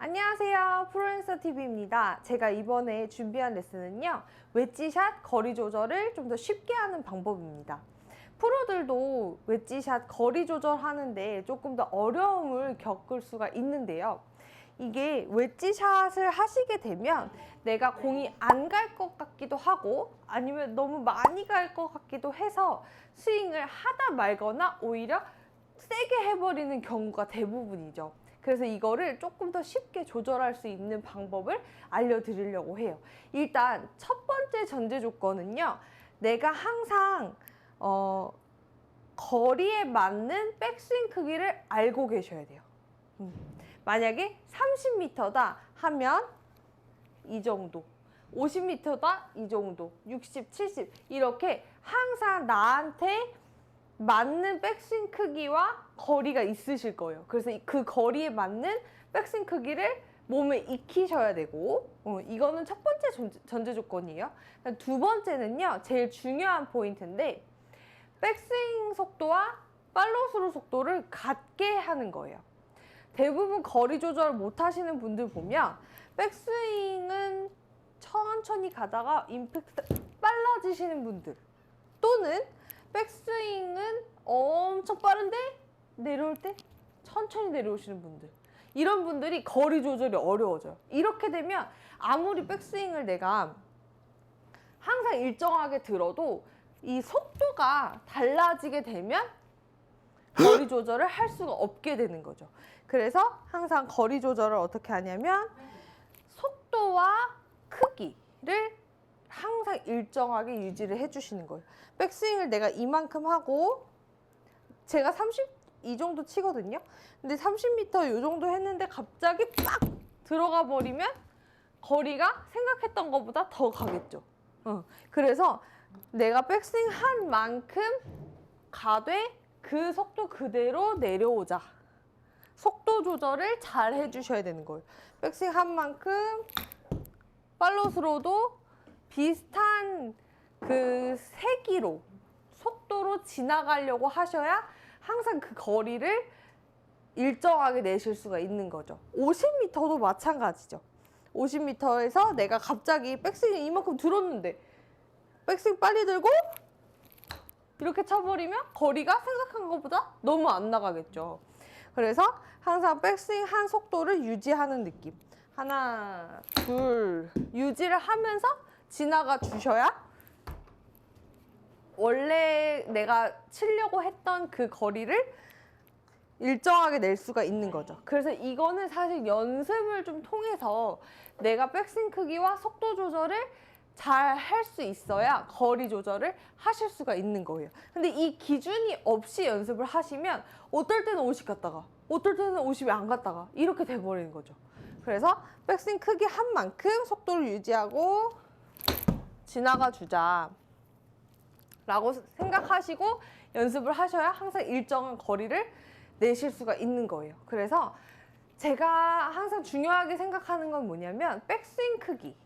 안녕하세요, 프로랜서 TV입니다. 제가 이번에 준비한 레슨은요, 웨지샷 거리 조절을 좀 더 쉽게 하는 방법입니다. 프로들도 웨지샷 거리 조절하는데 조금 더 어려움을 겪을 수가 있는데요. 이게 웨지샷을 하시게 되면 내가 공이 안 갈 것 같기도 하고 아니면 너무 많이 갈 것 같기도 해서 스윙을 하다 말거나 오히려 세게 해버리는 경우가 대부분이죠. 그래서 이거를 조금 더 쉽게 조절할 수 있는 방법을 알려드리려고 해요. 일단 첫 번째 전제 조건은요, 내가 항상 거리에 맞는 백스윙 크기를 알고 계셔야 돼요. 만약에 30m다 하면 이 정도, 50m다 이 정도, 60, 70 이렇게 항상 나한테 맞는 백스윙 크기와 거리가 있으실 거예요. 그래서 그 거리에 맞는 백스윙 크기를 몸에 익히셔야 되고, 이거는 첫 번째 전제 조건이에요. 두 번째는요, 제일 중요한 포인트인데 백스윙 속도와 팔로우 속도를 같게 하는 거예요. 대부분 거리 조절 못 하시는 분들 보면 백스윙은 천천히 가다가 임팩트 빨라지시는 분들, 또는 백스윙은 엄청 빠른데 내려올 때 천천히 내려오시는 분들, 이런 분들이 거리 조절이 어려워져요. 이렇게 되면 아무리 백스윙을 내가 항상 일정하게 들어도 이 속도가 달라지게 되면 거리 조절을 할 수가 없게 되는 거죠. 그래서 항상 거리 조절을 어떻게 하냐면 속도와 크기를 항상 일정하게 유지를 해주시는 거예요. 백스윙을 내가 이만큼 하고 제가 32 정도 치거든요. 근데 30m 이 정도 했는데 갑자기 빡 들어가 버리면 거리가 생각했던 것보다 더 가겠죠. 그래서 내가 백스윙 한 만큼 가되 그 속도 그대로 내려오자. 속도 조절을 잘 해주셔야 되는 거예요. 백스윙 한 만큼 팔로우스로도 비슷한 그 세기로 속도로 지나가려고 하셔야 항상 그 거리를 일정하게 내실 수가 있는 거죠. 50m도 마찬가지죠. 50m에서 내가 갑자기 백스윙 이만큼 들었는데 백스윙 빨리 들고 이렇게 쳐버리면 거리가 생각한 것보다 너무 안 나가겠죠. 그래서 항상 백스윙 한 속도를 유지하는 느낌. 하나, 둘 유지를 하면서 지나가 주셔야 원래 내가 치려고 했던 그 거리를 일정하게 낼 수가 있는 거죠. 그래서 이거는 사실 연습을 좀 통해서 내가 백스윙 크기와 속도 조절을 잘 할 수 있어야 거리 조절을 하실 수가 있는 거예요. 근데 이 기준이 없이 연습을 하시면 어떨 때는 50 갔다가 어떨 때는 50이 안 갔다가 이렇게 돼버리는 거죠. 그래서 백스윙 크기 한 만큼 속도를 유지하고 지나가 주자 라고 생각하시고 연습을 하셔야 항상 일정한 거리를 내실 수가 있는 거예요. 그래서 제가 항상 중요하게 생각하는 건 뭐냐면 백스윙 크기를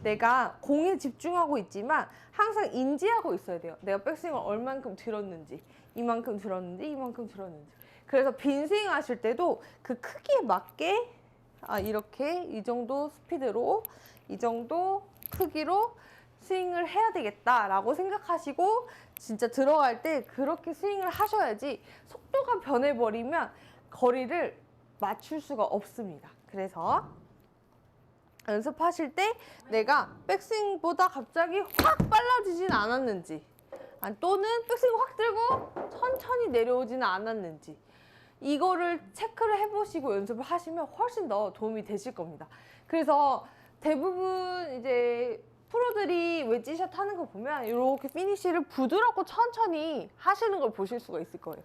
내가 공에 집중하고 있지만 항상 인지하고 있어야 돼요. 내가 백스윙을 얼만큼 들었는지, 이만큼 들었는지, 이만큼 들었는지. 그래서 빈 스윙 하실 때도 그 크기에 맞게 이렇게 이 정도 스피드로, 이 정도 크기로 스윙을 해야 되겠다라고 생각하시고 진짜 들어갈 때 그렇게 스윙을 하셔야지 속도가 변해버리면 거리를 맞출 수가 없습니다. 그래서 연습하실 때 내가 백스윙보다 갑자기 확 빨라지진 않았는지 또는 백스윙 확 들고 천천히 내려오지는 않았는지 이거를 체크를 해보시고 연습을 하시면 훨씬 더 도움이 되실 겁니다. 그래서 대부분 이제 프로들이 웨지샷 하는 거 보면 이렇게 피니쉬를 부드럽고 천천히 하시는 걸 보실 수가 있을 거예요.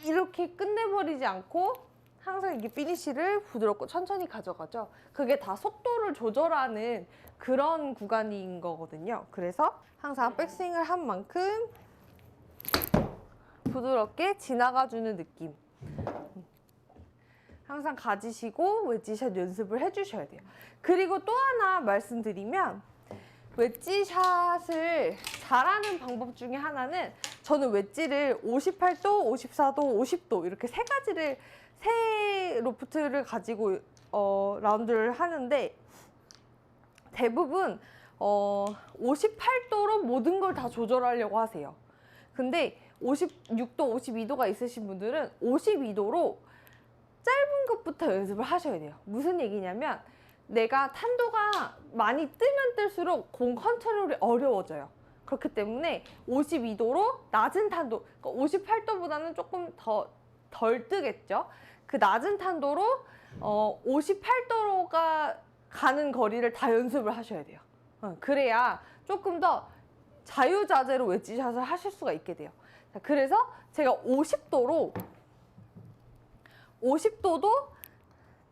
이렇게 끝내버리지 않고 항상 이게 피니쉬를 부드럽고 천천히 가져가죠. 그게 다 속도를 조절하는 그런 구간인 거거든요. 그래서 항상 백스윙을 한 만큼 부드럽게 지나가주는 느낌 항상 가지시고 웨지샷 연습을 해주셔야 돼요. 그리고 또 하나 말씀드리면 웨지샷을 잘하는 방법 중에 하나는 저는 웨지를 58도, 54도, 50도 이렇게 세 가지를 세 로프트를 가지고 라운드를 하는데 대부분 58도로 모든 걸 다 조절하려고 하세요. 근데 56도, 52도가 있으신 분들은 52도로 짧은 것부터 연습을 하셔야 돼요. 무슨 얘기냐면 내가 탄도가 많이 뜨면 뜰수록 공 컨트롤이 어려워져요. 그렇기 때문에 52도로 낮은 탄도, 그러니까 58도보다는 조금 덜 뜨겠죠. 그 낮은 탄도로 58도로가 가는 거리를 다 연습을 하셔야 돼요. 그래야 조금 더 자유자재로 웨지샷을 하실 수가 있게 돼요. 자, 그래서 제가 50도도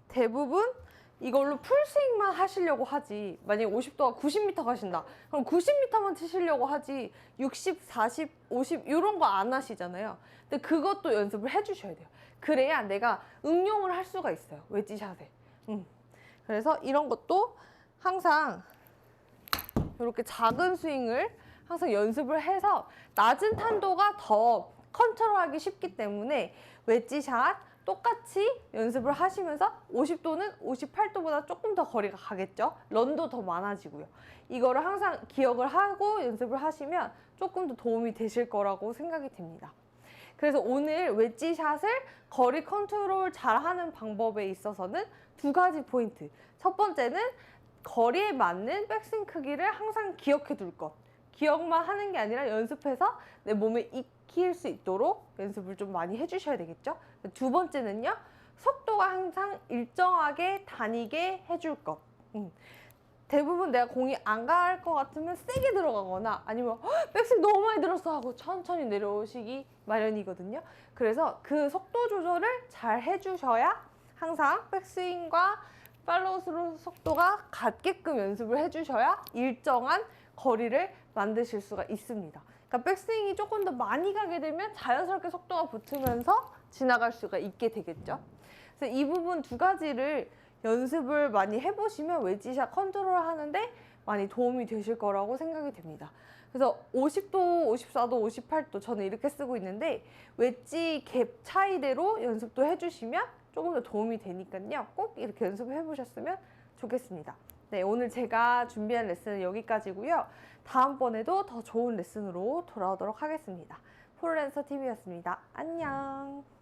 대부분 이걸로 풀스윙만 하시려고 하지, 만약에 50도가 90m 가신다 그럼 90m만 치시려고 하지 60, 40, 50 이런 거 안 하시잖아요. 근데 그것도 연습을 해주셔야 돼요. 그래야 내가 응용을 할 수가 있어요, 웨지샷에. 그래서 이런 것도 항상 이렇게 작은 스윙을 항상 연습을 해서 낮은 탄도가 더 컨트롤하기 쉽기 때문에 웨지샷 똑같이 연습을 하시면서 50도는 58도보다 조금 더 거리가 가겠죠. 런도 더 많아지고요. 이거를 항상 기억을 하고 연습을 하시면 조금 더 도움이 되실 거라고 생각이 듭니다. 그래서 오늘 웨지샷을 거리 컨트롤 잘하는 방법에 있어서는 두 가지 포인트. 첫 번째는 거리에 맞는 백스윙 크기를 항상 기억해 둘 것. 기억만 하는 게 아니라 연습해서 내 몸에 익힐 수 있도록 연습을 좀 많이 해주셔야 되겠죠. 두 번째는요, 속도가 항상 일정하게 다니게 해줄 것. 대부분 내가 공이 안 갈 것 같으면 세게 들어가거나 아니면 백스윙 너무 많이 들었어 하고 천천히 내려오시기 마련이거든요. 그래서 그 속도 조절을 잘 해주셔야 항상 백스윙과 팔로우 스루 속도가 같게끔 연습을 해주셔야 일정한 거리를 만드실 수가 있습니다. 그러니까 백스윙이 조금 더 많이 가게 되면 자연스럽게 속도가 붙으면서 지나갈 수가 있게 되겠죠. 그래서 이 부분 두 가지를 연습을 많이 해보시면 웨지샷 컨트롤 하는데 많이 도움이 되실 거라고 생각이 됩니다. 그래서 50도, 54도, 58도 저는 이렇게 쓰고 있는데 웨지 갭 차이대로 연습도 해주시면 조금 더 도움이 되니까요. 꼭 이렇게 연습해 보셨으면 좋겠습니다. 네, 오늘 제가 준비한 레슨은 여기까지고요. 다음번에도 더 좋은 레슨으로 돌아오도록 하겠습니다. 프로랜서 TV였습니다. 안녕.